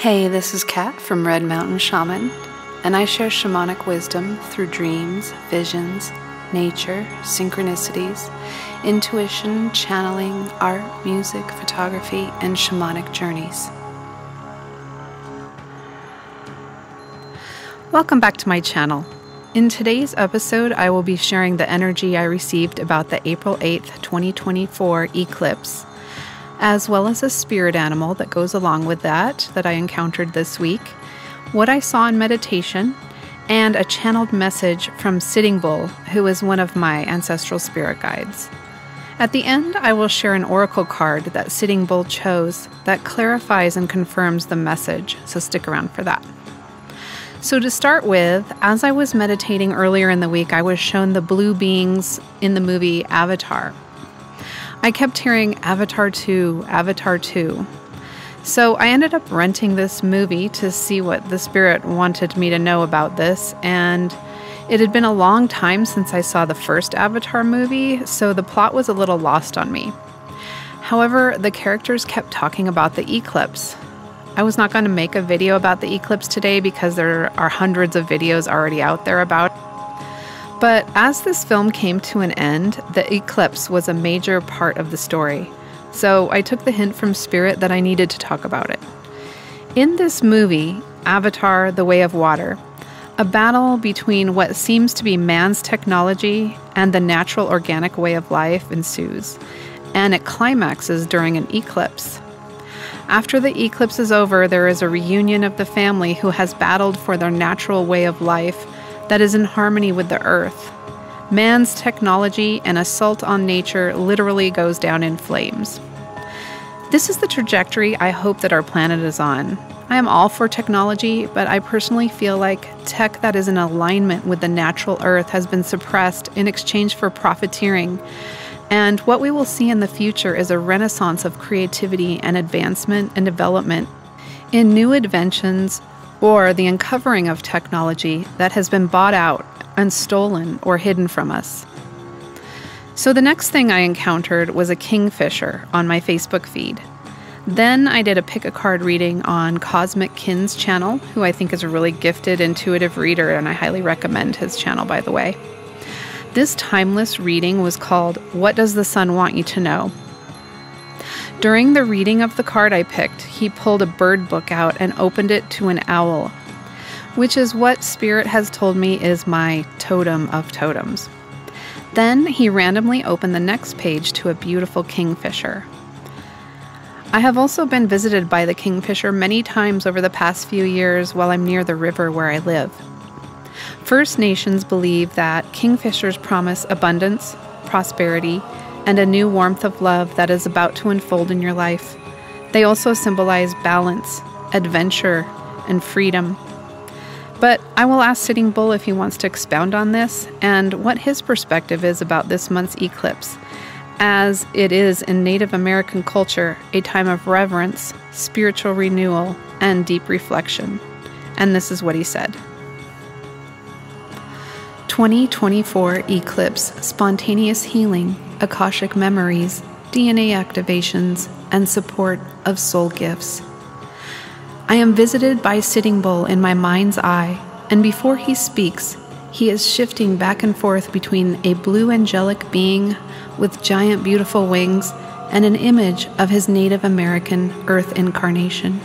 Hey, this is Kat from Red Mountain Shaman, and I share shamanic wisdom through dreams, visions, nature, synchronicities, intuition, channeling, art, music, photography, and shamanic journeys. Welcome back to my channel. In today's episode, I will be sharing the energy I received about the April 8th, 2024 eclipse, as well as a spirit animal that goes along with that I encountered this week, what I saw in meditation, and a channeled message from Sitting Bull, who is one of my ancestral spirit guides. At the end, I will share an oracle card that Sitting Bull chose that clarifies and confirms the message, so stick around for that. So to start with, as I was meditating earlier in the week, I was shown the blue beings in the movie Avatar. I kept hearing Avatar 2, Avatar 2. So I ended up renting this movie to see what the spirit wanted me to know about this, and it had been a long time since I saw the first Avatar movie, so the plot was a little lost on me. However, the characters kept talking about the eclipse. I was not going to make a video about the eclipse today because there are hundreds of videos already out there about it. But as this film came to an end, the eclipse was a major part of the story. So I took the hint from Spirit that I needed to talk about it. In this movie, Avatar: The Way of Water, a battle between what seems to be man's technology and the natural organic way of life ensues, and it climaxes during an eclipse. After the eclipse is over, there is a reunion of the family who has battled for their natural way of life that is in harmony with the earth. Man's technology and assault on nature literally goes down in flames. This is the trajectory I hope that our planet is on. I am all for technology, but I personally feel like tech that is in alignment with the natural earth has been suppressed in exchange for profiteering. And what we will see in the future is a renaissance of creativity and advancement and development in new inventions, or the uncovering of technology that has been bought out and stolen or hidden from us. So the next thing I encountered was a kingfisher on my Facebook feed. Then I did a pick-a-card reading on Cosmic Kin's channel, who I think is a really gifted, intuitive reader, and I highly recommend his channel, by the way. This timeless reading was called What Does the Sun Want You to Know? During the reading of the card I picked, he pulled a bird book out and opened it to an owl, which is what Spirit has told me is my totem of totems. Then he randomly opened the next page to a beautiful kingfisher. I have also been visited by the kingfisher many times over the past few years while I'm near the river where I live. First Nations believe that kingfishers promise abundance, prosperity, and a new warmth of love that is about to unfold in your life. They also symbolize balance, adventure, and freedom. But I will ask Sitting Bull if he wants to expound on this and what his perspective is about this month's eclipse, as it is in Native American culture a time of reverence, spiritual renewal, and deep reflection. And this is what he said. 2024 eclipse, spontaneous healing, akashic memories, DNA activations, and support of soul gifts. I am visited by Sitting Bull in my mind's eye, and before he speaks, he is shifting back and forth between a blue angelic being with giant beautiful wings and an image of his Native American earth incarnation.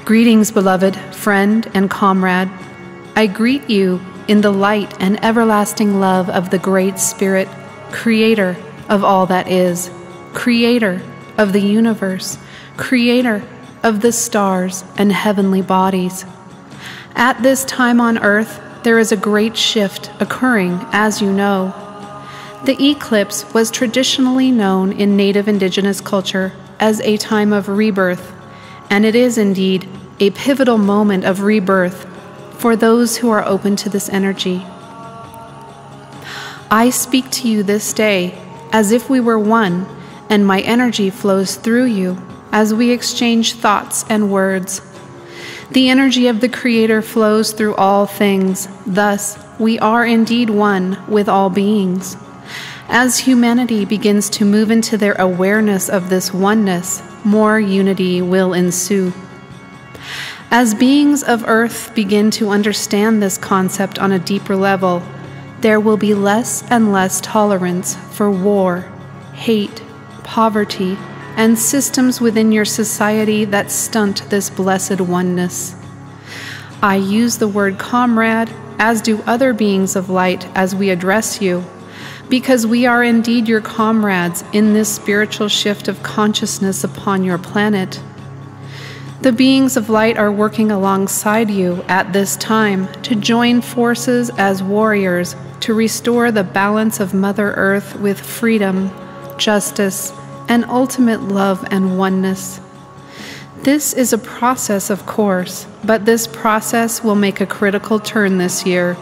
Greetings, beloved friend and comrade. I greet you in the light and everlasting love of the Great Spirit, Creator of all that is, Creator of the universe, Creator of the stars and heavenly bodies. At this time on earth, there is a great shift occurring, as you know. The eclipse was traditionally known in Native Indigenous culture as a time of rebirth, and it is indeed a pivotal moment of rebirth for those who are open to this energy. I speak to you this day as if we were one, and my energy flows through you as we exchange thoughts and words. The energy of the Creator flows through all things, thus we are indeed one with all beings. As humanity begins to move into their awareness of this oneness, more unity will ensue. As beings of Earth begin to understand this concept on a deeper level, there will be less and less tolerance for war, hate, poverty, and systems within your society that stunt this blessed oneness. I use the word comrade, as do other beings of light, as we address you, because we are indeed your comrades in this spiritual shift of consciousness upon your planet. The beings of light are working alongside you at this time to join forces as warriors to restore the balance of Mother Earth with freedom, justice, and ultimate love and oneness. This is a process, of course, but this process will make a critical turn this year.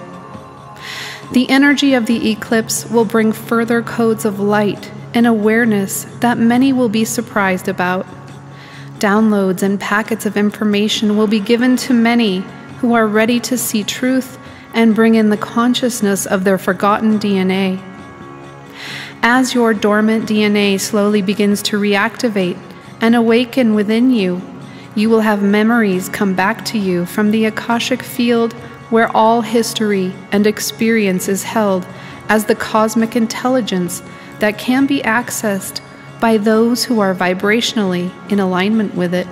The energy of the eclipse will bring further codes of light and awareness that many will be surprised about. Downloads and packets of information will be given to many who are ready to see truth and bring in the consciousness of their forgotten DNA. As your dormant DNA slowly begins to reactivate and awaken within you, you will have memories come back to you from the akashic field where all history and experience is held as the cosmic intelligence that can be accessed by those who are vibrationally in alignment with it.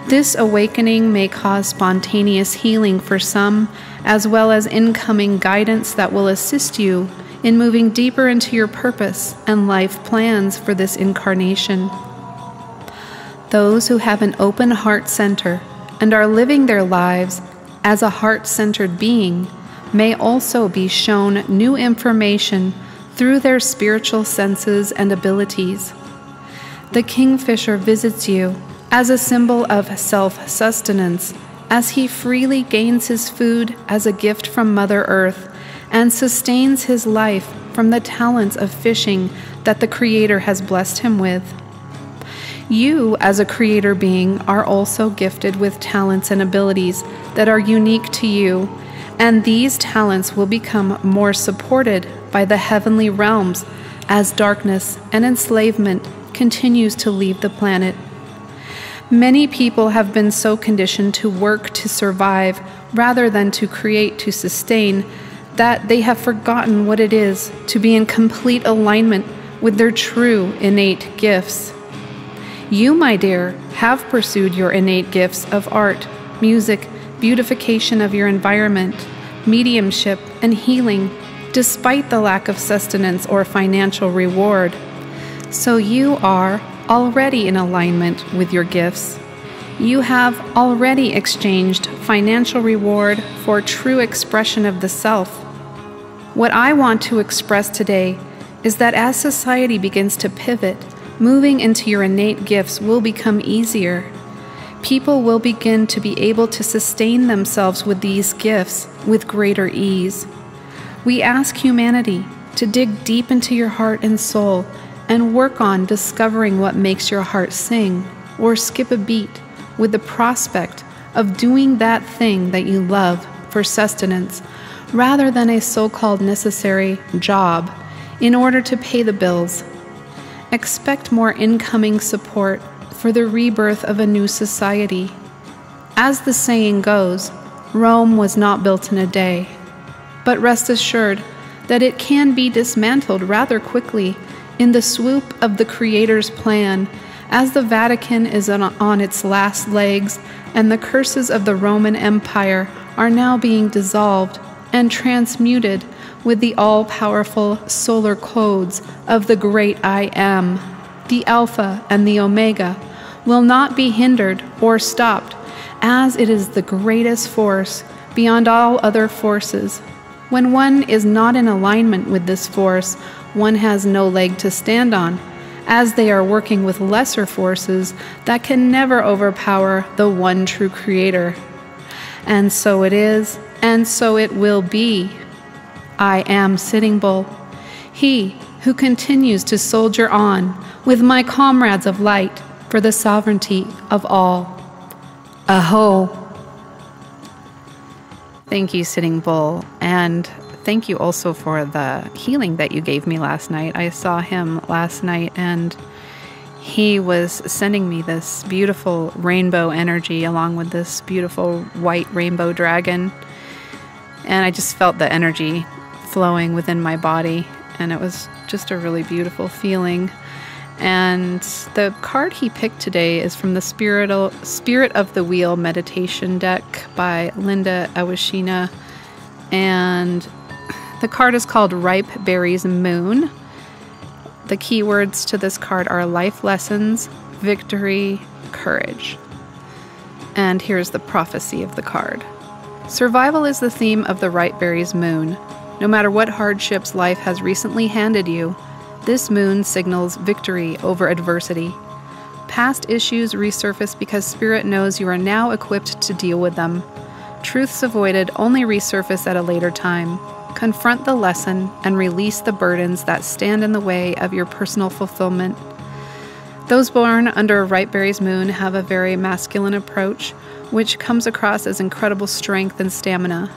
This awakening may cause spontaneous healing for some, as well as incoming guidance that will assist you in moving deeper into your purpose and life plans for this incarnation. Those who have an open heart center and are living their lives as a heart-centered being may also be shown new information through their spiritual senses and abilities. The kingfisher visits you as a symbol of self-sustenance, as he freely gains his food as a gift from Mother Earth and sustains his life from the talents of fishing that the Creator has blessed him with. You, as a creator being, are also gifted with talents and abilities that are unique to you, and these talents will become more supported by the heavenly realms as darkness and enslavement continues to leave the planet. Many people have been so conditioned to work to survive rather than to create to sustain that they have forgotten what it is to be in complete alignment with their true innate gifts. You, my dear, have pursued your innate gifts of art, music, beautification of your environment, mediumship, and healing, despite the lack of sustenance or financial reward. So you are already in alignment with your gifts. You have already exchanged financial reward for true expression of the self. What I want to express today is that as society begins to pivot, moving into your innate gifts will become easier. People will begin to be able to sustain themselves with these gifts with greater ease. We ask humanity to dig deep into your heart and soul and work on discovering what makes your heart sing or skip a beat with the prospect of doing that thing that you love for sustenance rather than a so-called necessary job in order to pay the bills. Expect more incoming support for the rebirth of a new society. As the saying goes, Rome was not built in a day, but rest assured that it can be dismantled rather quickly in the swoop of the Creator's plan, as the Vatican is on its last legs and the curses of the Roman Empire are now being dissolved and transmuted with the all-powerful solar codes of the great I Am. The Alpha and the Omega will not be hindered or stopped, as it is the greatest force beyond all other forces. When one is not in alignment with this force, one has no leg to stand on, as they are working with lesser forces that can never overpower the one true Creator. And so it is, and so it will be. I am Sitting Bull, he who continues to soldier on with my comrades of light for the sovereignty of all. Aho! Thank you, Sitting Bull, and thank you also for the healing that you gave me last night. I saw him last night, and he was sending me this beautiful rainbow energy along with this beautiful white rainbow dragon. And I just felt the energy flowing within my body, and it was just a really beautiful feeling. And the card he picked today is from the Spirit of the Wheel meditation deck by Linda Awashina. And the card is called Ripe Berries Moon. The keywords to this card are life lessons, victory, courage. And here's the prophecy of the card. Survival is the theme of the Ripe Berries Moon. No matter what hardships life has recently handed you, this moon signals victory over adversity. Past issues resurface because Spirit knows you are now equipped to deal with them. Truths avoided only resurface at a later time. Confront the lesson and release the burdens that stand in the way of your personal fulfillment. Those born under a Ripe Berries moon have a very masculine approach, which comes across as incredible strength and stamina.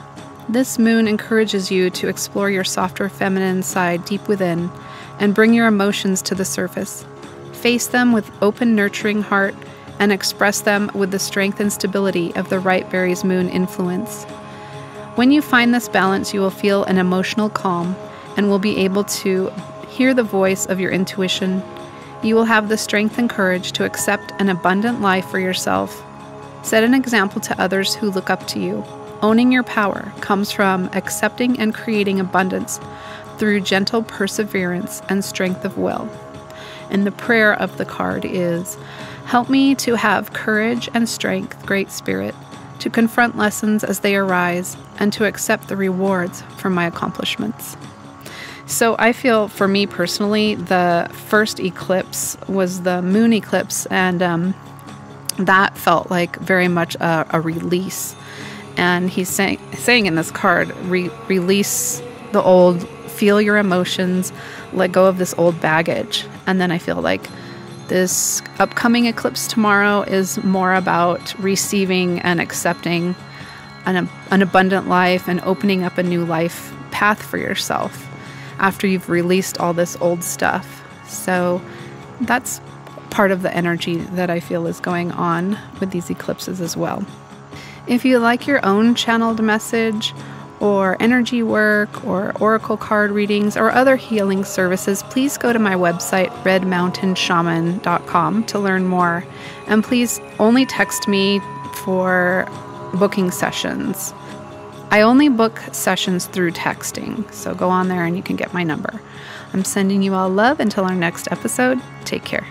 This moon encourages you to explore your softer feminine side deep within and bring your emotions to the surface. Face them with open, nurturing heart and express them with the strength and stability of the Ripe Berries moon influence. When you find this balance, you will feel an emotional calm and will be able to hear the voice of your intuition. You will have the strength and courage to accept an abundant life for yourself. Set an example to others who look up to you. Owning your power comes from accepting and creating abundance through gentle perseverance and strength of will. And the prayer of the card is, help me to have courage and strength, Great Spirit, to confront lessons as they arise and to accept the rewards from my accomplishments. So I feel, for me personally, the first eclipse was the moon eclipse, and that felt like very much a release. And he's saying in this card, release the old, feel your emotions, let go of this old baggage. And then I feel like this upcoming eclipse tomorrow is more about receiving and accepting an abundant life and opening up a new life path for yourself after you've released all this old stuff. So that's part of the energy that I feel is going on with these eclipses as well. If you like your own channeled message or energy work or oracle card readings or other healing services, please go to my website, redmountainshaman.com, to learn more. And please only text me for booking sessions. I only book sessions through texting, so go on there and you can get my number. I'm sending you all love until our next episode. Take care.